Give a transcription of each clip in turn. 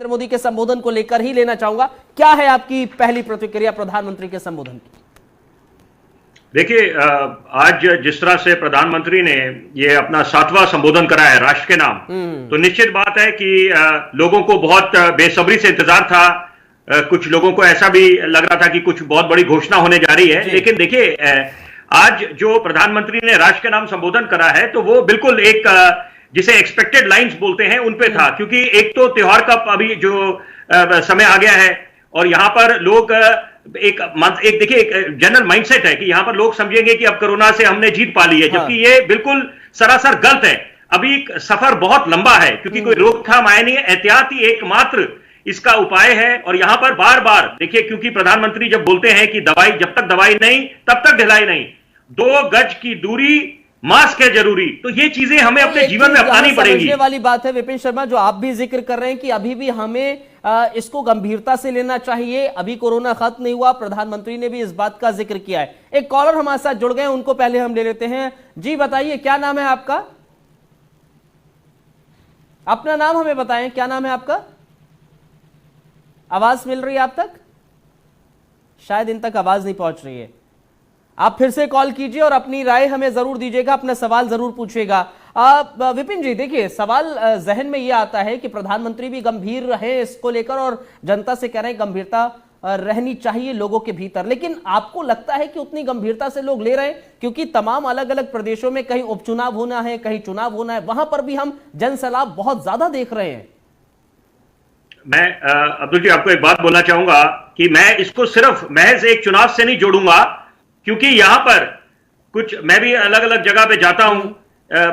नरेंद्र मोदी के संबोधन को लेकर ही लेना चाहूंगा, क्या है आपकी पहली प्रतिक्रिया प्रधानमंत्री के संबोधन की? देखिए, आज जिस तरह से प्रधानमंत्री ने ये अपना 7वां संबोधन करा है राष्ट्र के नाम, तो निश्चित बात है कि लोगों को बहुत बेसब्री से इंतजार था। कुछ लोगों को ऐसा भी लग रहा था कि कुछ बहुत बड़ी घोषणा होने जा रही है, लेकिन देखिए आज जो प्रधानमंत्री ने राष्ट्र के नाम संबोधन करा है तो वो बिल्कुल एक जिसे एक्सपेक्टेड लाइंस बोलते हैं उन पे था, क्योंकि एक तो त्योहार का अभी जो समय आ गया है और यहां पर लोग एक देखिए एक जनरल माइंडसेट है कि यहां पर लोग समझेंगे कि अब कोरोना से हमने जीत पा ली है, जबकि ये बिल्कुल सरासर गलत है। अभी सफर बहुत लंबा है, क्योंकि कोई रोकथाम आया नहीं है। एहतियात ही एकमात्र इसका उपाय है। और यहां पर बार बार देखिए, क्योंकि प्रधानमंत्री जब बोलते हैं कि दवाई जब तक दवाई नहीं तब तक ढिलाई नहीं, 2 गज की दूरी, मास्क है जरूरी, तो ये चीजें हमें अपने जीवन में अपनानी पड़ेगी। समझने वाली बात है विपिन शर्मा, जो आप भी जिक्र कर रहे हैं कि अभी भी हमें इसको गंभीरता से लेना चाहिए। अभी कोरोना खत्म नहीं हुआ, प्रधानमंत्री ने भी इस बात का जिक्र किया है। एक कॉलर हमारे साथ जुड़ गए, उनको पहले हम ले लेते हैं। जी बताइए, क्या नाम है आपका? अपना नाम हमें बताएं, क्या नाम है आपका? आवाज मिल रही है आप तक? शायद इन तक आवाज नहीं पहुंच रही है। आप फिर से कॉल कीजिए और अपनी राय हमें जरूर दीजिएगा, अपना सवाल जरूर पूछिएगा। विपिन जी, देखिए सवाल जहन में यह आता है कि प्रधानमंत्री भी गंभीर रहे इसको लेकर और जनता से कह रहे हैं गंभीरता रहनी चाहिए लोगों के भीतर, लेकिन आपको लगता है कि उतनी गंभीरता से लोग ले रहे हैं? क्योंकि तमाम अलग अलग प्रदेशों में कहीं उपचुनाव होना है, कहीं चुनाव होना है, वहां पर भी हम जनसैलाब बहुत ज्यादा देख रहे हैं। मैं अब्दुल जी आपको एक बात बोलना चाहूंगा कि मैं इसको सिर्फ महज एक चुनाव से नहीं जोड़ूंगा, क्योंकि यहां पर कुछ मैं भी अलग अलग जगह पे जाता हूं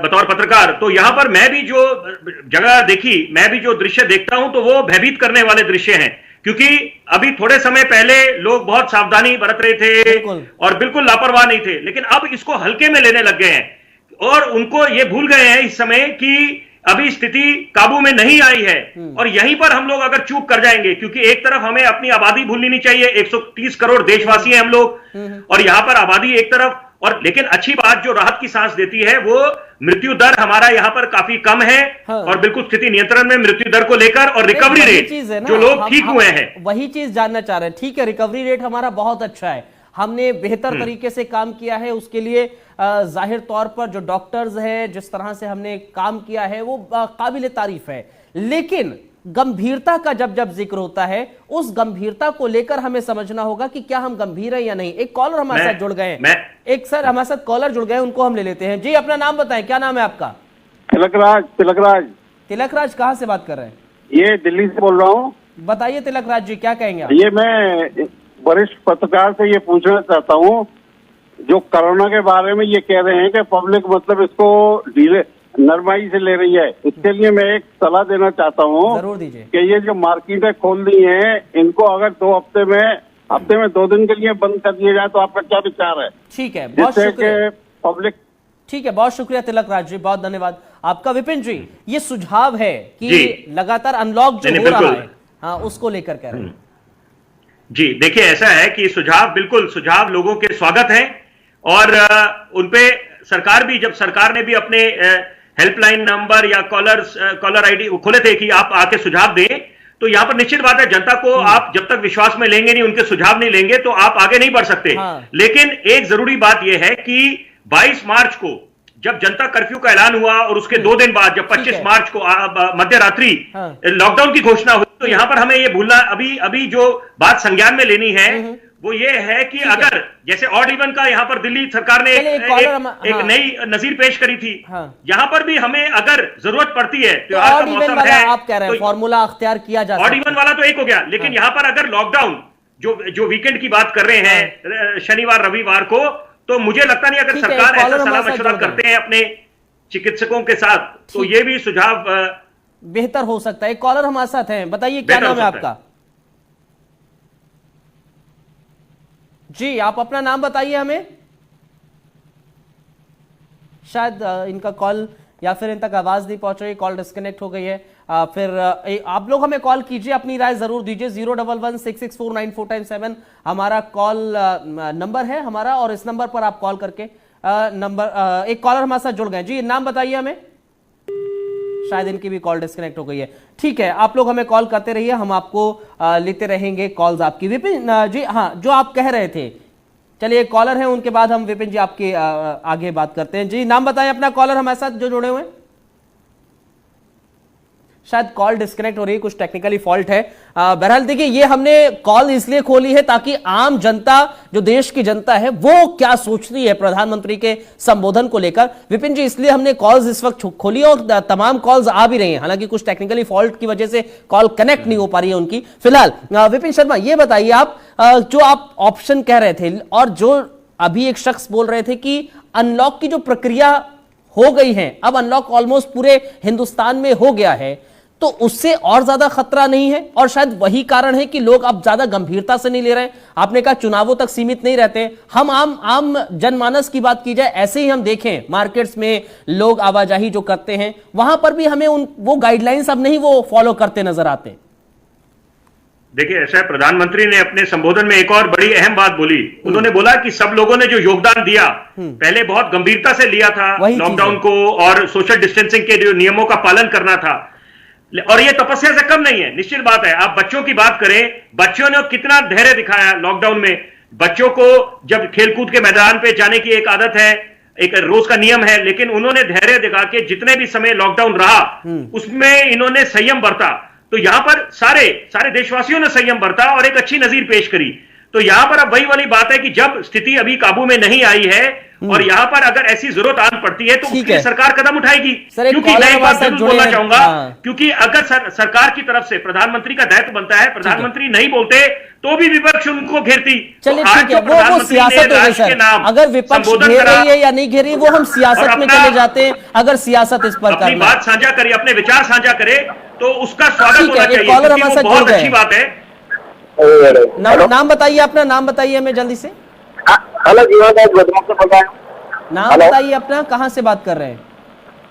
बतौर पत्रकार, तो यहां पर मैं भी जो जगह देखी, मैं भी जो दृश्य देखता हूं तो वो भयभीत करने वाले दृश्य हैं। क्योंकि अभी थोड़े समय पहले लोग बहुत सावधानी बरत रहे थे और बिल्कुल लापरवाह नहीं थे, लेकिन अब इसको हल्के में लेने लग गए हैं और उनको ये भूल गए हैं इस समय कि अभी स्थिति काबू में नहीं आई है। और यहीं पर हम लोग अगर चूक कर जाएंगे, क्योंकि एक तरफ हमें अपनी आबादी भूलनी नहीं चाहिए, 130 करोड़ देशवासी हैं हम लोग, और यहां पर आबादी एक तरफ, और लेकिन अच्छी बात जो राहत की सांस देती है वो मृत्यु दर हमारा यहां पर काफी कम है। और बिल्कुल स्थिति नियंत्रण में मृत्यु दर को लेकर, और रिकवरी रेट जो लोग ठीक हुए हैं, वही चीज जानना चाह रहे हैं। ठीक है, रिकवरी रेट हमारा बहुत अच्छा है, हमने बेहतर तरीके से काम किया है, उसके लिए जाहिर तौर पर जो डॉक्टर्स हैं जिस तरह से हमने काम किया है वो काबिल तारीफ है। लेकिन गंभीरता का जब जब जिक्र होता है, उस गंभीरता को लेकर हमें समझना होगा कि क्या हम गंभीर हैं या नहीं। एक कॉलर हमारे साथ जुड़ गए हैं, एक सर हमारे साथ कॉलर जुड़ गए, उनको हम ले लेते हैं। जी अपना नाम बताएं, क्या नाम है आपका? तिलकराज। तिलकराज कहाँ से बात कर रहे हैं? ये दिल्ली से बोल रहा हूँ। बताइए तिलकराज जी, क्या कहेंगे आप? ये मैं वरिष्ठ पत्रकार से ये पूछना चाहता हूँ, जो कोरोना के बारे में ये कह रहे हैं कि पब्लिक मतलब इसको ढीले नरमाई से ले रही है, इसके लिए मैं एक सलाह देना चाहता हूँ। जरूर दीजिए। कि ये जो मार्केटें खोल दी हैं, इनको अगर 2 हफ्ते में 2 दिन के लिए बंद कर दिया जाए तो आपका क्या विचार है? ठीक है, बहुत शुक्रिया पब्लिक। ठीक है, बहुत शुक्रिया तिलकराज जी, बहुत धन्यवाद आपका। विपिन जी, ये सुझाव है कि लगातार अनलॉक जो हो रहा है, हाँ, उसको लेकर कह रहे हैं। जी देखिए, ऐसा है कि सुझाव लोगों के स्वागत है, और उनपे सरकार भी, जब सरकार ने भी अपने हेल्पलाइन नंबर या कॉलर आईडी खोले थे कि आप आके सुझाव दें, तो यहां पर निश्चित बात है जनता को आप जब तक विश्वास में लेंगे नहीं, उनके सुझाव नहीं लेंगे तो आप आगे नहीं बढ़ सकते। लेकिन एक जरूरी बात यह है कि 22 मार्च को जब जनता कर्फ्यू का ऐलान हुआ और उसके 2 दिन बाद जब 25 मार्च को मध्य रात्रि लॉकडाउन की घोषणा हुई, तो यहां पर हमें यह भूलना, अभी जो बात संज्ञान में लेनी है वो ये है कि अगर जैसे ऑड इवन का यहां पर दिल्ली सरकार ने एक नई नजीर पेश करी थी, यहां पर भी हमें अगर जरूरत पड़ती है, त्योहार का मौसम है, आप कह रहे हैं फॉर्मूला अख्तियार किया जा सकता है। ऑड इवन वाला तो एक हो गया, लेकिन यहां पर अगर लॉकडाउन जो वीकेंड की बात कर रहे हैं, शनिवार रविवार को, तो मुझे लगता नहीं अगर सरकार ऐसा सलाह मशवरा करते हैं अपने चिकित्सकों के साथ, तो ये भी सुझाव बेहतर हो सकता है। एक कॉलर हमारे साथ हैं, बताइए क्या नाम है आपका? जी आप अपना नाम बताइए हमें। शायद इनका कॉल या फिर इन तक आवाज नहीं पहुंच रही, कॉल डिस्कनेक्ट हो गई है। फिर आप लोग हमें कॉल कीजिए, अपनी राय जरूर दीजिए। 011664947 हमारा कॉल नंबर है हमारा, और इस नंबर पर आप कॉल करके एक कॉलर हमारे साथ जुड़ गए। जी नाम बताइए हमें। शायद इनकी भी कॉल डिस्कनेक्ट हो गई है। ठीक है, आप लोग हमें कॉल करते रहिए, हम आपको लेते रहेंगे कॉल्स आपकी। विपिन जी, हाँ, जो आप कह रहे थे, चलिए एक कॉलर है, उनके बाद हम विपिन जी आपके आगे बात करते हैं। जी नाम बताएं अपना, कॉलर हमारे साथ जो जुड़े हुए हैं। शायद कॉल डिस्कनेक्ट हो रही है, कुछ टेक्निकली फॉल्ट है। बहरहाल देखिए, ये हमने कॉल इसलिए खोली है ताकि आम जनता, जो देश की जनता है, वो क्या सोचती है प्रधानमंत्री के संबोधन को लेकर। विपिन जी, इसलिए हमने कॉल्स इस वक्त खोली और तमाम कॉल्स आ भी रही हैं, हालांकि कुछ टेक्निकली फॉल्ट की वजह से कॉल कनेक्ट नहीं हो पा रही है उनकी। फिलहाल विपिन शर्मा, ये बताइए आप, जो आप ऑप्शन कह रहे थे और जो अभी एक शख्स बोल रहे थे कि अनलॉक की जो प्रक्रिया हो गई है, अब अनलॉक ऑलमोस्ट पूरे हिंदुस्तान में हो गया है, तो उससे और ज्यादा खतरा नहीं है? और शायद वही कारण है कि लोग अब ज्यादा गंभीरता से नहीं ले रहे हैं। आपने कहा चुनावों तक सीमित नहीं रहते। हम आम जनमानस की बात की जाए, ऐसे ही हम देखें मार्केट्स में लोग आवाजाही जो करते हैं, वहां पर भी हमें वो गाइडलाइंस अब नहीं वो फॉलो करते नजर आते। देखिए, ऐसा है, प्रधानमंत्री ने अपने संबोधन में एक और बड़ी अहम बात बोली। उन्होंने बोला कि सब लोगों ने जो योगदान दिया, पहले बहुत गंभीरता से लिया था लॉकडाउन को और सोशल डिस्टेंसिंग के जो नियमों का पालन करना था, और ये तपस्या से कम नहीं है। निश्चित बात है, आप बच्चों की बात करें, बच्चों ने कितना धैर्य दिखाया लॉकडाउन में। बच्चों को जब खेलकूद के मैदान पे जाने की एक आदत है, एक रोज का नियम है, लेकिन उन्होंने धैर्य दिखा के जितने भी समय लॉकडाउन रहा उसमें इन्होंने संयम बरता। तो यहां पर सारे देशवासियों ने संयम बरता और एक अच्छी नजीर पेश करी। तो यहां पर अब वही वाली बात है कि जब स्थिति अभी काबू में नहीं आई है और यहां पर अगर ऐसी जरूरत आन पड़ती है तो उसके लिए सरकार कदम उठाएगी। क्योंकि मैं एक बात जरूर बोलना चाहूंगा, क्योंकि अगर सरकार की तरफ से प्रधानमंत्री का दायित्व बनता है, प्रधानमंत्री नहीं बोलते तो भी विपक्ष उनको घेरती। चलिए ठीक है, वो सियासत हो गई सर। अगर विपक्ष घेर रही है या नहीं घेर रही, वो हम सियासत में चले जाते हैं। अगर सियासत इस पर अपनी बात साझा करे, अपने विचार साझा करे, तो उसका स्वागत होना चाहिए। कॉलर हमारे साथ बहुत अच्छी बात है। नाम बताइए, अपना नाम बताइए हमें जल्दी से। हेलो जी, गोधरा से बोल रहा हूँ। नाम बताइए अपना, कहाँ से बात कर रहे हैं?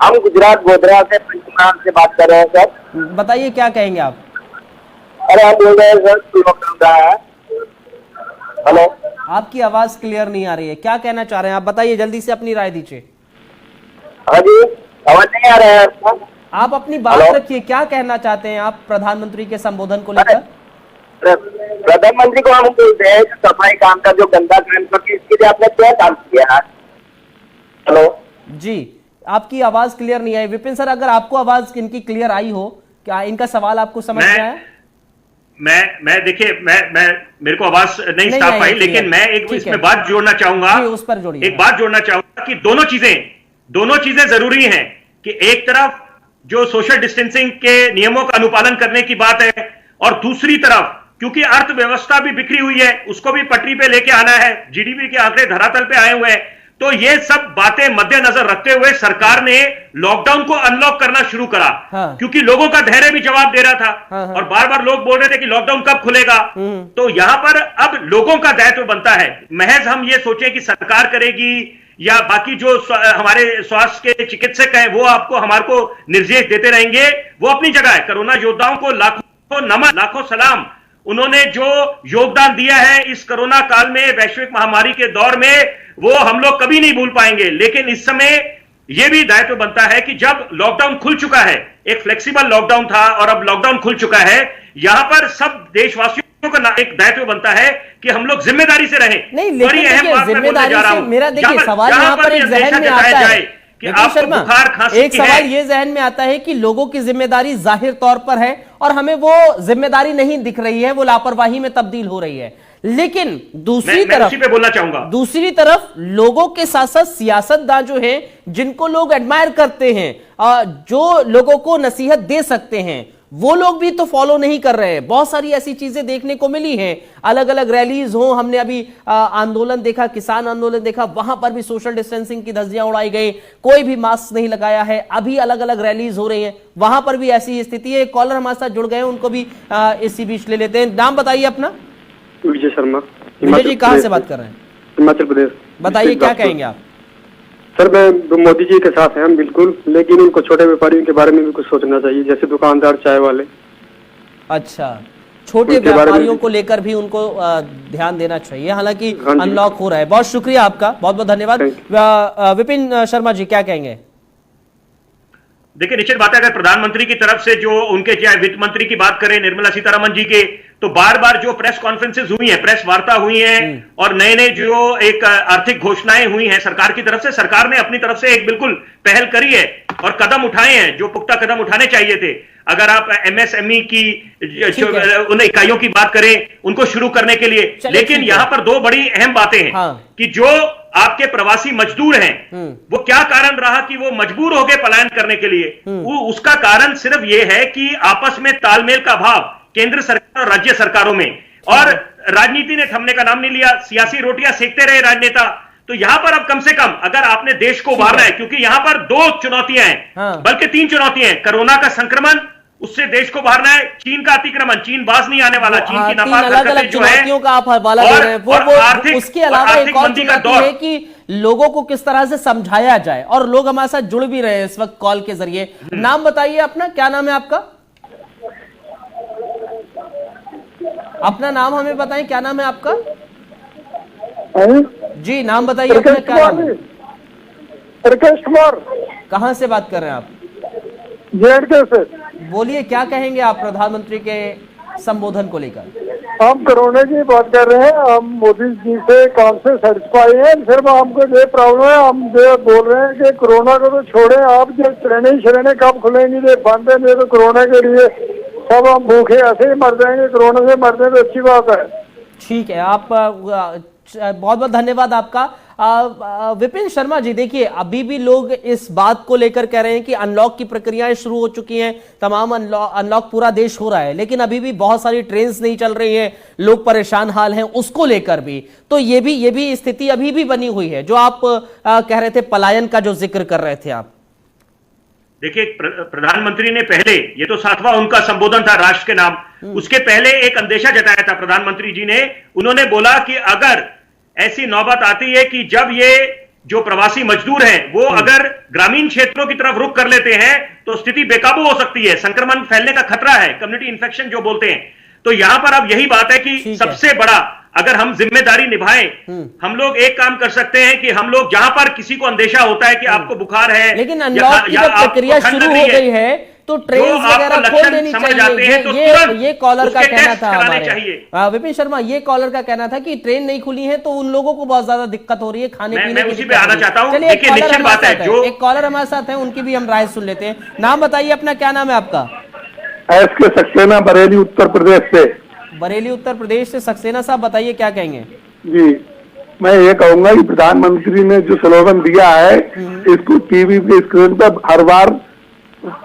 हम गुजरात गोधरा से पंचमहाल से बात कर रहे हैं सर। बताइए क्या कहेंगे आप? अरे हम बोल रहे हैं सर, लॉकडाउन रहा है। हेलो, आपकी आवाज क्लियर नहीं आ रही है, क्या कहना चाह रहे हैं आप? बताइए जल्दी से, अपनी राय दीजिए। हाँ जी, आवाज नहीं आ रहा है? आप अपनी बात रखिए, क्या कहना चाहते हैं आप प्रधानमंत्री के संबोधन को लेकर? प्रधानमंत्री को हम बोलते हैं सफाई काम का जो गंदा काम करके, इसके लिए आपने क्या काम किया है? हेलो जी, आपकी आवाज क्लियर नहीं आई। विपिन सर, अगर आपको आवाज इनकी क्लियर आई हो, क्या इनका सवाल आपको समझ में आया? मैं देखिए, मैं मेरे को आवाज नहीं साफ आई, लेकिन मैं एक इसमें बात जोड़ना चाहूंगा। उस पर जोड़िए। एक बात जोड़ना चाहूंगा कि दोनों चीजें जरूरी हैं। कि एक तरफ जो सोशल डिस्टेंसिंग के नियमों का अनुपालन करने की बात है, और दूसरी तरफ क्योंकि अर्थव्यवस्था भी बिखरी हुई है, उसको भी पटरी पे लेके आना है, जीडीपी के आंकड़े धरातल पे आए हुए हैं। तो ये सब बातें मद्देनजर रखते हुए सरकार ने लॉकडाउन को अनलॉक करना शुरू करा। क्योंकि लोगों का धैर्य भी जवाब दे रहा था। और बार बार लोग बोल रहे थे कि लॉकडाउन कब खुलेगा। तो यहां पर अब लोगों का दायित्व बनता है। महज हम ये सोचें कि सरकार करेगी या बाकी जो हमारे स्वास्थ्य के चिकित्सक हैं वो आपको हमारे को निर्देश देते रहेंगे, वो अपनी जगह है। कोरोना योद्धाओं को लाखों नमन, लाखों सलाम। उन्होंने जो योगदान दिया है इस कोरोना काल में, वैश्विक महामारी के दौर में, वो हम लोग कभी नहीं भूल पाएंगे। लेकिन इस समय यह भी दायित्व बनता है कि जब लॉकडाउन खुल चुका है, एक फ्लेक्सिबल लॉकडाउन था और अब लॉकडाउन खुल चुका है, यहां पर सब देशवासियों का एक दायित्व बनता है कि हम लोग जिम्मेदारी से रहें। नहीं, लेकिन जिम्मेदारी से मेरा देखिए सवाल यहाँ पर एक जहन में आता है कि शर्मा, एक सवाल ये जहन में आता है कि लोगों की जिम्मेदारी जाहिर तौर पर है और हमें वो जिम्मेदारी नहीं दिख रही है, वो लापरवाही में तब्दील हो रही है। लेकिन दूसरी तरफ पे बोलना चाहूंगा, दूसरी तरफ लोगों के साथ साथ सियासतदान जो हैं, जिनको लोग एडमायर करते हैं, जो लोगों को नसीहत दे सकते हैं, वो लोग भी तो फॉलो नहीं कर रहे हैं। बहुत सारी ऐसी चीजें देखने को मिली हैं, अलग अलग रैलीज हो, हमने अभी आंदोलन देखा, किसान आंदोलन देखा, वहां पर भी सोशल डिस्टेंसिंग की धज्जियां उड़ाई गई, कोई भी मास्क नहीं लगाया है। अभी अलग अलग रैलीज हो रही हैं, वहां पर भी ऐसी स्थिति है। कॉलर हमारे साथ जुड़ गए हैं, उनको भी इसी बीच ले लेते हैं। नाम बताइए अपना। विजय शर्मा। विजय जी, कहाँ से बात कर रहे हैं? हिमाचल प्रदेश। बताइए क्या कहेंगे आप? सर, मैं मोदी जी के साथ हैं हम बिल्कुल, लेकिन उनको छोटे व्यापारियों के बारे में भी कुछ सोचना चाहिए, जैसे दुकानदार, चाय वाले। अच्छा, छोटे व्यापारियों को लेकर भी उनको ध्यान देना चाहिए, हालांकि अनलॉक हो रहा है। बहुत शुक्रिया आपका, बहुत बहुत धन्यवाद। विपिन शर्मा जी, क्या कहेंगे? देखिए निश्चित बात है, अगर प्रधानमंत्री की तरफ से जो उनके चाहे वित्त मंत्री की बात करें निर्मला सीतारमण जी के, तो बार बार जो प्रेस कॉन्फ्रेंसेस हुई हैं, प्रेस वार्ता हुई है और नए नए जो एक आर्थिक घोषणाएं हुई हैं सरकार की तरफ से, सरकार ने अपनी तरफ से एक बिल्कुल पहल करी है और कदम उठाए हैं जो पुख्ता कदम उठाने चाहिए थे। अगर आप एमएसएमई की उन इकाइयों की बात करें उनको शुरू करने के लिए, लेकिन यहां पर दो बड़ी अहम बातें हैं कि जो आपके प्रवासी मजदूर हैं वो क्या कारण रहा कि वो मजबूर हो गए पलायन करने के लिए, उसका कारण सिर्फ ये है कि आपस में तालमेल का अभाव केंद्र सरकार और राज्य सरकारों में, और राजनीति ने थमने का नाम नहीं लिया, सियासी रोटियां सेकते रहे राजनेता। तो यहां पर अब कम से कम अगर आपने देश को उभारना है, क्योंकि यहां पर दो चुनौतियां हैं, बल्कि तीन चुनौतियां हैं, कोरोना का संक्रमण, उससे देश को उभारना है, चीन का अतिक्रमण, चीन बाज नहीं आने वाला, चीन की नापाक हरकतें जो है, का आप हवाला दे रहे हैं, वो उसके अलावा एक और चुनौती है कि लोगों को किस तरह से समझाया जाए, और लोग हमारे साथ जुड़ भी रहे हैं इस वक्त कॉल के जरिए। नाम बताइए अपना, क्या नाम है आपका? अपना नाम हमें बताएं, क्या नाम है आपका? जी नाम बताइए अपना, क्या नाम है? राकेश कुमार। कहां से बात कर रहे हैं आप? जेएनके से। बोलिए, क्या कहेंगे आप प्रधानमंत्री के संबोधन को लेकर? हम कोरोना की बात कर रहे हैं, हम मोदी जी से काम से सेटिस्फाई हैं, सिर्फ हमको ये प्रॉब्लम है, हम ये बोल रहे हैं कि कोरोना को तो छोड़े, आप जो ट्रेनें कब खुलेंगी, ये बंद है, तो कोरोना के लिए सब हम भूखे ऐसे ही मर जाएंगे, कोरोना से मर जाए तो अच्छी बात है। ठीक है, आप बहुत बहुत धन्यवाद आपका। विपिन शर्मा जी, देखिए अभी भी लोग इस बात को लेकर कह रहे हैं कि अनलॉक की प्रक्रियाएं शुरू हो चुकी हैं, तमाम अनलॉक पूरा देश हो रहा है, लेकिन अभी भी बहुत सारी ट्रेन्स नहीं चल रही हैं, लोग परेशान हाल हैं उसको लेकर भी। तो ये भी स्थिति अभी भी बनी हुई है, जो आप कह रहे थे पलायन का जो जिक्र कर रहे थे आप। देखिए प्रधानमंत्री ने पहले, ये तो 7वां उनका संबोधन था राष्ट्र के नाम, उसके पहले एक अंदेशा जताया था प्रधानमंत्री जी ने। उन्होंने बोला कि अगर ऐसी नौबत आती है कि जब ये जो प्रवासी मजदूर हैं वो अगर ग्रामीण क्षेत्रों की तरफ रुख कर लेते हैं तो स्थिति बेकाबू हो सकती है, संक्रमण फैलने का खतरा है, कम्युनिटी इन्फेक्शन जो बोलते हैं। तो यहां पर अब यही बात है कि सबसे बड़ा अगर हम जिम्मेदारी निभाएं, हम लोग एक काम कर सकते हैं कि हम लोग जहां पर किसी को अंदेशा होता है कि आपको बुखार है, लेकिन अनलॉक की जब प्रक्रिया शुरू हो गई है तो ट्रेन वगैरह खोल देनी चाहिए। तो ये कॉलर का कहना था हमारे विपिन शर्मा, ये कॉलर का कहना था कि ट्रेन नहीं खुली है तो उन लोगों को बहुत ज्यादा दिक्कत हो रही है, खाने पीने की दिक्कत। आना चाहता हूं, चलिए एक कॉलर हमारे साथ है, उनकी भी हम राय सुन लेते हैं। नाम बताइए अपना, क्या नाम है आपका? एसके सक्सेना, बरेली उत्तर प्रदेश से। बरेली उत्तर प्रदेश से सक्सेना साहब, बताइए क्या कहेंगे? जी, मैं ये कहूंगा कि प्रधानमंत्री ने जो स्लोगन दिया है इसको टीवी पे स्क्रीन पर हर बार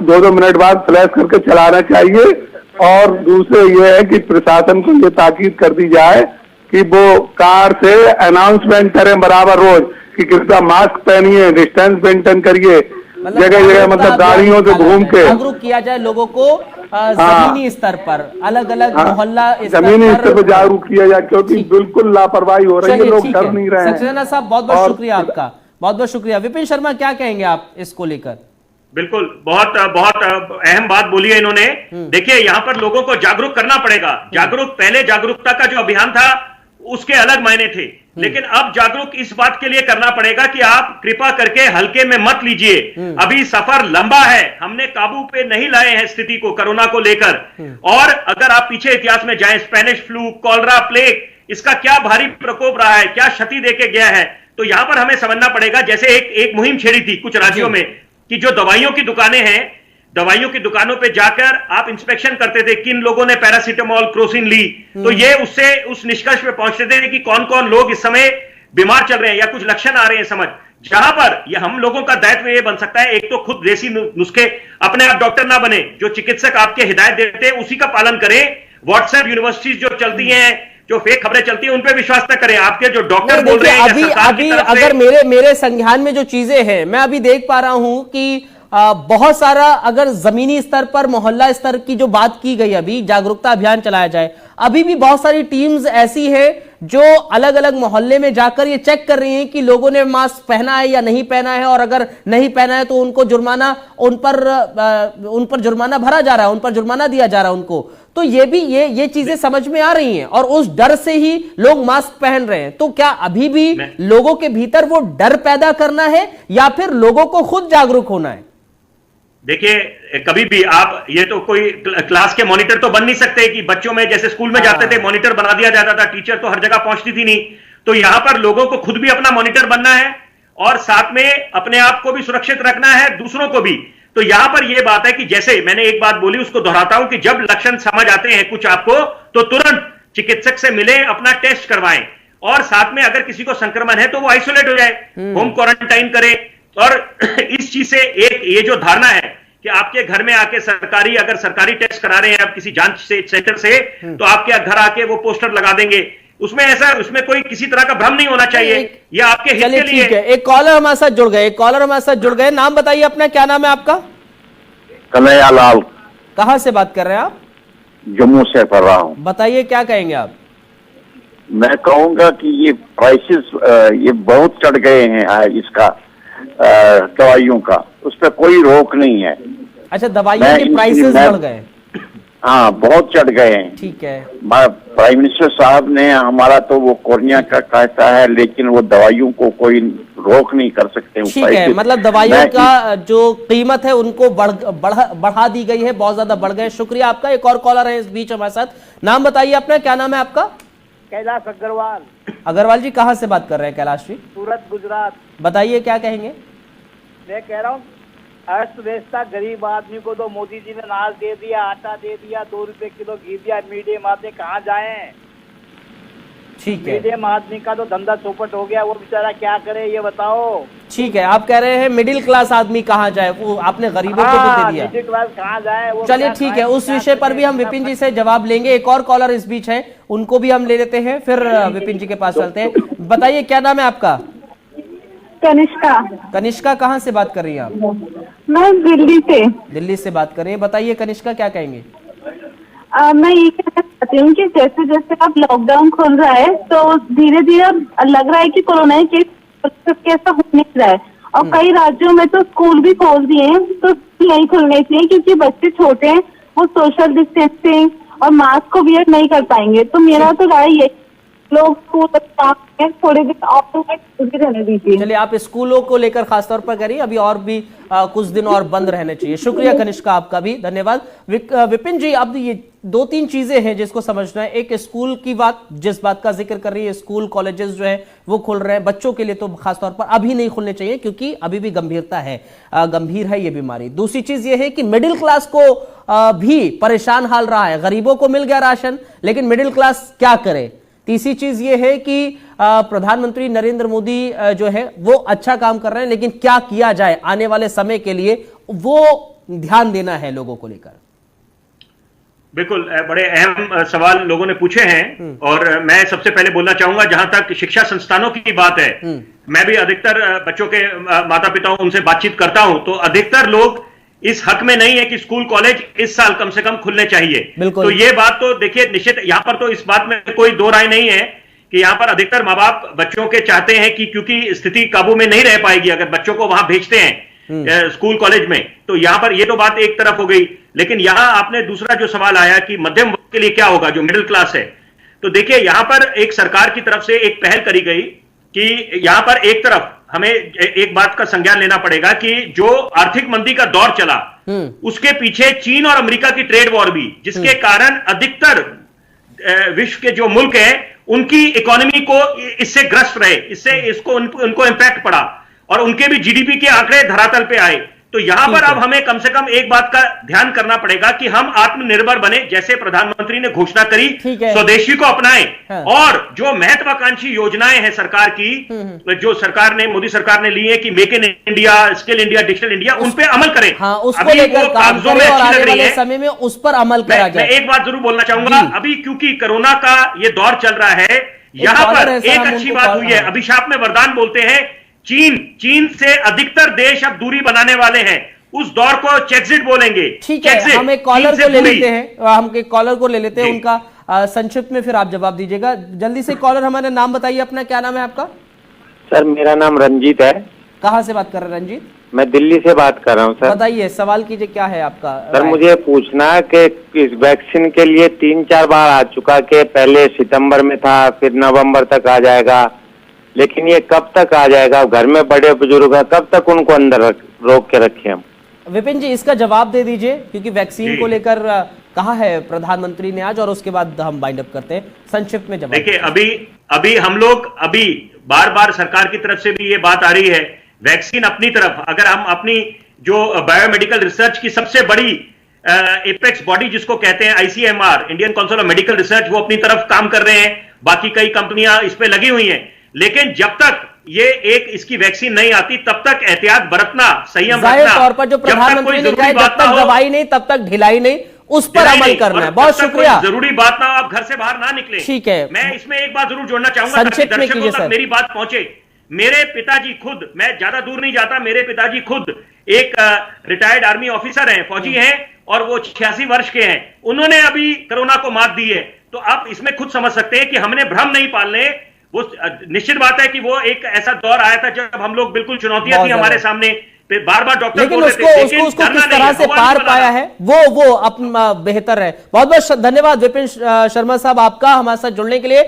2-2 मिनट बाद फ्लैश करके चलाना चाहिए। और दूसरे ये है कि प्रशासन को ये ताकीद कर दी जाए कि वो कार से अनाउंसमेंट करें बराबर रोज कि कृपया मास्क पहनिए, डिस्टेंस मेंटेन करिए, जगह जगह मतलब गाड़ियों से घूम के जागरूक किया जाए लोगों को, जमीनी स्तर पर, अलग अलग मोहल्ला जमीनी स्तर पर जागरूक किया जाए, क्योंकि बिल्कुल लापरवाही हो रही है, लोग डर नहीं रहे हैं। सक्सेना साहब बहुत बहुत शुक्रिया आपका, बहुत बहुत शुक्रिया। विपिन शर्मा, क्या कहेंगे आप इसको लेकर? बिल्कुल, बहुत अहम बात बोली है इन्होंने। देखिए यहाँ पर लोगों को जागरूक करना पड़ेगा। पहले जागरूकता का जो अभियान था उसके अलग मायने थे, लेकिन अब जागरूक इस बात के लिए करना पड़ेगा कि आप कृपा करके हल्के में मत लीजिए, अभी सफर लंबा है, हमने काबू पे नहीं लाए हैं स्थिति को कोरोना को लेकर। और अगर आप पीछे इतिहास में जाएं, स्पेनिश फ्लू, कॉलरा, प्लेग, इसका क्या भारी प्रकोप रहा है, क्या क्षति देके गया है। तो यहां पर हमें समझना पड़ेगा, जैसे एक मुहिम छेड़ी थी कुछ राज्यों में कि जो दवाइयों की दुकानें हैं, दवाइयों की दुकानों पे जाकर आप इंस्पेक्शन करते थे किन लोगों ने पैरासीटामोल, क्रोसिन ली, तो ये उससे उस निष्कर्ष पे पहुंचते थे कि कौन कौन लोग इस समय बीमार चल रहे हैं या कुछ लक्षण आ रहे हैं समझ। जहां पर ये हम लोगों का दायित्व ये बन सकता है, एक तो खुद देसी नुस्खे, अपने आप डॉक्टर ना बने, जो चिकित्सक आपके हिदायत देते हैं उसी का पालन करें। व्हाट्सएप यूनिवर्सिटीज जो चलती हैं, जो फेक खबरें चलती हैं, उन पे विश्वास न करें। आपके जो डॉक्टर बोल रहे हैं अभी अगर मेरे संज्ञान में जो चीजें हैं, मैं अभी देख पा रहा हूं कि बहुत सारा, अगर जमीनी स्तर पर, मोहल्ला स्तर की जो बात की गई, अभी जागरूकता अभियान चलाया जाए, अभी भी बहुत सारी टीम्स ऐसी है जो अलग अलग मोहल्ले में जाकर ये चेक कर रही हैं कि लोगों ने मास्क पहना है या नहीं पहना है, और अगर नहीं पहना है तो उनको जुर्माना, उन पर जुर्माना भरा जा रहा है, उन पर जुर्माना दिया जा रहा है उनको। तो ये चीजें समझ में आ रही हैं और उस डर से ही लोग मास्क पहन रहे हैं। तो क्या अभी भी लोगों के भीतर वो डर पैदा करना है या फिर लोगों को खुद जागरूक होना है? देखिए कभी भी आप, ये तो कोई क्लास के मॉनिटर तो बन नहीं सकते कि बच्चों में जैसे स्कूल में जाते थे मॉनिटर बना दिया जाता था, टीचर तो हर जगह पहुंचती थी नहीं। तो यहां पर लोगों को खुद भी अपना मॉनिटर बनना है और साथ में अपने आप को भी सुरक्षित रखना है, दूसरों को भी। तो यहां पर यह बात है कि जैसे मैंने एक बात बोली उसको दोहराता हूं कि जब लक्षण समझ आते हैं कुछ आपको, तो तुरंत चिकित्सक से मिले, अपना टेस्ट करवाएं और साथ में अगर किसी को संक्रमण है तो वो आइसोलेट हो जाए, होम क्वारंटाइन करे। और इस चीज से एक ये जो धारणा है कि आपके घर में आके अगर सरकारी टेस्ट करा रहे हैं आप किसी जांच सेंटर से, तो आपके घर आके वो पोस्टर लगा देंगे, उसमें कोई किसी तरह का भ्रम नहीं होना चाहिए, ये आपके हित के लिए। ठीक है, एक कॉलर हमारे साथ जुड़ गए, नाम बताइए अपना, क्या नाम है आपका? कन्हैया लाल। कहां से बात कर रहे हैं आप? जम्मू से कर रहा हूँ। बताइए क्या कहेंगे आप? मैं कहूंगा कि ये प्राइसेस ये बहुत चढ़ गए हैं, इसका दवाइयों का, उस पर कोई रोक नहीं है। अच्छा, दवाइयों के प्राइसेस बढ़ गए? हाँ, बहुत चढ़ गए हैं। ठीक है, प्राइम मिनिस्टर साहब ने हमारा तो वो कोरोना का कहता है, लेकिन वो दवाइयों को कोई रोक नहीं कर सकते। ठीक है, मतलब दवाइयों का जो कीमत है उनको बढ़ा दी गई है, बहुत ज्यादा बढ़ गए। शुक्रिया आपका। एक और कॉलर है इस बीच हमारे साथ, नाम बताइए अपना, क्या नाम है आपका? कैलाश अग्रवाल। अग्रवाल जी, कहाँ से बात कर रहे हैं कैलाश जी? सूरत, गुजरात। बताइए क्या कहेंगे? मैं कह रहा हूँ अर्थव्यवस्था गरीब आदमी को तो मोदी जी ने अनाज दे दिया, आटा दे दिया, 2 रुपए किलो घी दिया, मीडियम आदमी कहाँ जाए? ठीक है, मीडियम आदमी का तो धंधा चौपट हो गया, वो बेचारा क्या करे ये बताओ। ठीक है, आप कह रहे हैं मिडिल क्लास आदमी कहाँ जाए, वो आपने गरीबों को तो दे दिया। मिडिल क्लास कहाँ जाए? चलिए ठीक है, उस विषय पर भी हम विपिन जी से जवाब लेंगे। एक और कॉलर इस बीच है, उनको भी हम ले लेते हैं, फिर विपिन जी के पास चलते हैं। बताइए क्या नाम है आपका? कनिष्का। कनिष्का, कहाँ से बात कर रही हैं आप? मैं दिल्ली से बात कर रही हैं। बताइए कनिष्का क्या कहेंगे? मैं ये कहना चाहती हूँ कि जैसे जैसे अब लॉकडाउन खुल रहा है तो धीरे धीरे लग रहा है कि कोरोना के केस ऐसा हो नहीं रहा है, और कई राज्यों में तो स्कूल भी खोल दिए हैं, तो नहीं खुलने चाहिए क्योंकि बच्चे छोटे हैं, वो सोशल डिस्टेंसिंग और मास्क को वियर नहीं कर पाएंगे। तो मेरा तो राय ये, लोग स्कूल थोड़े दिन और रहने दीजिए। चलिए, आप स्कूलों को लेकर खासतौर पर करिए, अभी और भी कुछ दिन और बंद रहने चाहिए। शुक्रिया कनिष्का, आपका भी धन्यवाद। विपिन जी, अब ये 2-3 चीजें हैं जिसको समझना है। एक, स्कूल की बात, जिस बात का जिक्र कर रही है, स्कूल कॉलेजेस जो है वो खुल रहे हैं, बच्चों के लिए तो खासतौर पर अभी नहीं खुलने चाहिए क्योंकि अभी भी गंभीर है ये बीमारी। दूसरी चीज ये है कि मिडिल क्लास को भी परेशान हाल रहा है, गरीबों को मिल गया राशन, लेकिन मिडिल क्लास क्या करे। तीसरी चीज ये है कि प्रधानमंत्री नरेंद्र मोदी जो है वो अच्छा काम कर रहे हैं, लेकिन क्या किया जाए आने वाले समय के लिए, वो ध्यान देना है लोगों को लेकर। बिल्कुल, बड़े अहम सवाल लोगों ने पूछे हैं और मैं सबसे पहले बोलना चाहूंगा, जहां तक शिक्षा संस्थानों की बात है, मैं भी अधिकतर बच्चों के माता पिताओं उनसे बातचीत करता हूं, तो अधिकतर लोग इस हक में नहीं है कि स्कूल कॉलेज इस साल कम से कम खुलने चाहिए। तो ये बात तो देखिए निश्चित, यहां पर तो इस बात में कोई दो राय नहीं है कि यहां पर अधिकतर माँ बाप बच्चों के चाहते हैं कि क्योंकि स्थिति काबू में नहीं रह पाएगी अगर बच्चों को वहां भेजते हैं स्कूल कॉलेज में, तो यहां पर ये तो बात एक तरफ हो गई। लेकिन यहां आपने दूसरा जो सवाल आया कि मध्यम वर्ग के लिए क्या होगा, जो मिडिल क्लास है, तो देखिए यहां पर एक सरकार की तरफ से एक पहल करी गई कि यहां पर एक तरफ हमें एक बात का संज्ञान लेना पड़ेगा कि जो आर्थिक मंदी का दौर चला उसके पीछे चीन और अमेरिका की ट्रेड वॉर भी, जिसके कारण अधिकतर विश्व के जो मुल्क हैं उनकी इकोनॉमी को इससे ग्रस्त रहे, इससे उनको इंपैक्ट पड़ा और उनके भी जीडीपी के आंकड़े धरातल पे आए। तो यहां पर अब हमें कम से कम एक बात का ध्यान करना पड़ेगा कि हम आत्मनिर्भर बने, जैसे प्रधानमंत्री ने घोषणा करी, स्वदेशी को अपनाएं। हाँ। और जो महत्वाकांक्षी योजनाएं हैं सरकार की, जो सरकार ने, मोदी सरकार ने ली है कि make in India, skill India, digital India, उन पे अमल करें। हाँ, उसको लेकर कागजों में अच्छी लग रही है, समय में उस पर अमल करा जाए। मैं एक बात जरूर बोलना चाहूंगा, अभी क्योंकि कोरोना का ये दौर चल रहा है, यहां पर एक अच्छी बात हुई है, अभिशाप में वरदान बोलते हैं, चीन से अधिकतर देश अब दूरी बनाने वाले हैं, उस दौर को चेक्सिट बोलेंगे। ठीक है, हम एक कॉलर को ले लेते हैं, उनका संक्षिप्त में फिर आप जवाब दीजिएगा। जल्दी से कॉलर, हमारे नाम बताइए अपना, क्या नाम है आपका? सर मेरा नाम रंजीत है। कहाँ से बात कर रहे हैं रंजीत? मैं दिल्ली से बात कर रहा हूँ सर। बताइए, सवाल कीजिए, क्या है आपका? सर मुझे पूछना है कि इस वैक्सीन के लिए 3-4 बार आ चुका, के पहले सितंबर में था, फिर नवंबर तक आ जाएगा, लेकिन ये कब तक आ जाएगा? घर में बड़े बुजुर्ग हैं, कब तक उनको अंदर रोक के रखें हम? विपिन जी इसका जवाब दे दीजिए, क्योंकि वैक्सीन जी। को लेकर कहा है प्रधानमंत्री ने आज, और उसके बाद हम वाइंड अप करते हैं। संक्षिप्त में जवाब। देखिए अभी हम लोग बार बार सरकार की तरफ से भी ये बात आ रही है, वैक्सीन अपनी तरफ, अगर हम अपनी जो बायोमेडिकल रिसर्च की सबसे बड़ी एपेक्स बॉडी जिसको कहते हैं ICMR, Indian council of medical research, वो अपनी तरफ काम कर रहे हैं, बाकी कई कंपनियां इस पे लगी हुई हैं, लेकिन जब तक ये इसकी वैक्सीन नहीं आती तब तक एहतियात बरतना, संयम जाहिर रखना। तौर पर जो प्रधानमंत्री ने कहा है, जब तक दवाई नहीं तब तक ढिलाई नहीं, उस पर अमल करना है। बहुत शुक्रिया। जरूरी बात ना, आप घर से बाहर ना निकले। ठीक है, मैं इसमें एक बात जरूर जोड़ना चाहूंगा ताकि दर्शकों तक मेरी बात पहुंचे। मेरे पिताजी खुद, मैं ज्यादा दूर नहीं जाता, मेरे पिताजी खुद एक रिटायर्ड आर्मी ऑफिसर हैं, फौजी हैं, और वो 86 वर्ष के हैं। उन्होंने अभी कोरोना को मात दी है। तो आप इसमें खुद समझ सकते हैं कि हमने भ्रम नहीं पालने। वो निश्चित बात है कि वो एक ऐसा दौर आया था जब हम लोग बिल्कुल चुनौतियां थी हमारे सामने, बार बार डॉक्टर लेकिन बोल रहे थे, लेकिन उसको करना किस नहीं तरह है, से हवा पार नहीं पाया बनाना। है वो बेहतर है। बहुत बहुत धन्यवाद विपिन शर्मा साहब आपका हमारे साथ जुड़ने के लिए।